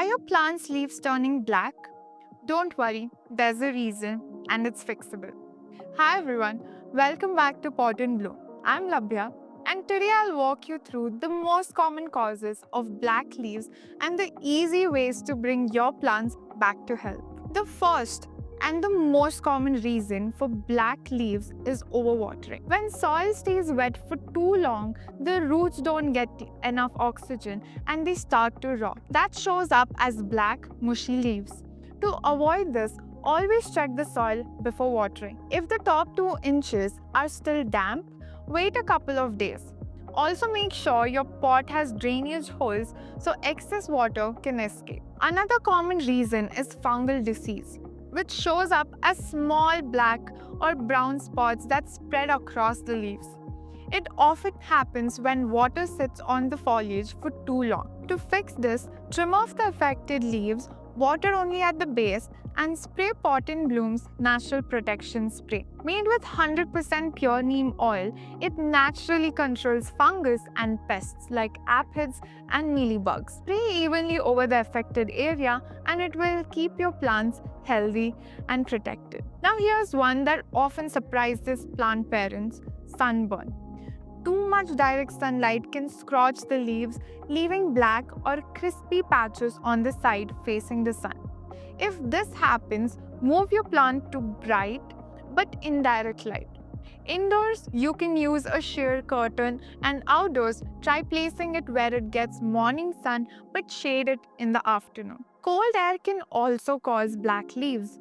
Are your plant's leaves turning black? Don't worry, there's a reason and it's fixable. Hi everyone, welcome back to Pot and Bloom. I'm Labhya and today I'll walk you through the most common causes of black leaves and the easy ways to bring your plants back to health. The first and the most common reason for black leaves is overwatering. When soil stays wet for too long, the roots don't get enough oxygen and they start to rot. That shows up as black, mushy leaves. To avoid this, always check the soil before watering. If the top 2 inches are still damp, wait a couple of days. Also make sure your pot has drainage holes so excess water can escape. Another common reason is fungal disease, which shows up as small black or brown spots that spread across the leaves. It often happens when water sits on the foliage for too long. To fix this, trim off the affected leaves, water only at the base, and spray Pot and Bloom's natural protection spray. Made with 100% pure neem oil, it naturally controls fungus and pests like aphids and mealybugs. Spray evenly over the affected area and it will keep your plants healthy and protected. Now here's one that often surprises plant parents: sunburn. Too much direct sunlight can scorch the leaves, leaving black or crispy patches on the side facing the sun. If this happens, move your plant to bright but indirect light. Indoors, you can use a sheer curtain, and outdoors, try placing it where it gets morning sun but shade it in the afternoon. Cold air can also cause black leaves.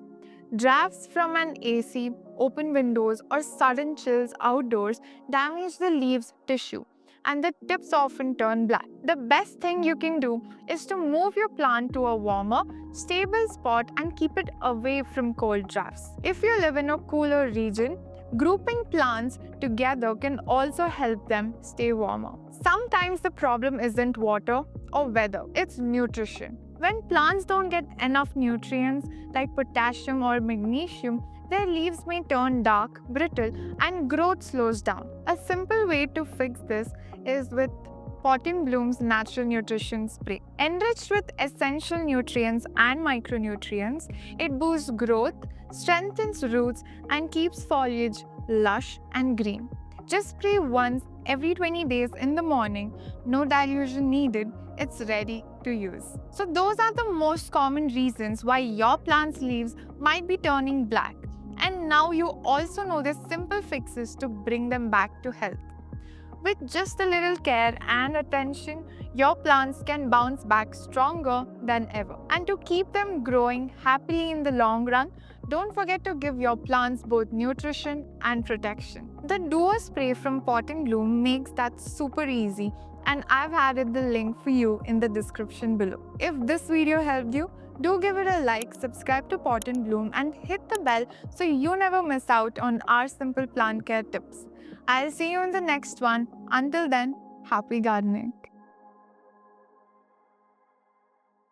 Drafts from an AC, open windows, or sudden chills outdoors damage the leaves tissue, and the tips often turn black. The best thing you can do is to move your plant to a warmer, stable spot and keep it away from cold drafts. If you live in a cooler region, grouping plants together can also help them stay warmer. Sometimes the problem isn't water or weather, it's nutrition. When plants don't get enough nutrients like potassium or magnesium, their leaves may turn dark, brittle, and growth slows down. A simple way to fix this is with Pot and Bloom's natural nutrition spray. Enriched with essential nutrients and micronutrients, it boosts growth, strengthens roots, and keeps foliage lush and green. Just spray once every 20 days in the morning, no dilution needed, it's ready to use. So those are the most common reasons why your plant's leaves might be turning black. And now you also know the simple fixes to bring them back to health. With just a little care and attention, your plants can bounce back stronger than ever. And to keep them growing happily in the long run, don't forget to give your plants both nutrition and protection. The Duo spray from Pot and Bloom makes that super easy, and I've added the link for you in the description below. If this video helped you, do give it a like, subscribe to Pot and Bloom, and hit the bell so you never miss out on our simple plant care tips. I'll see you in the next one. Until then, happy gardening.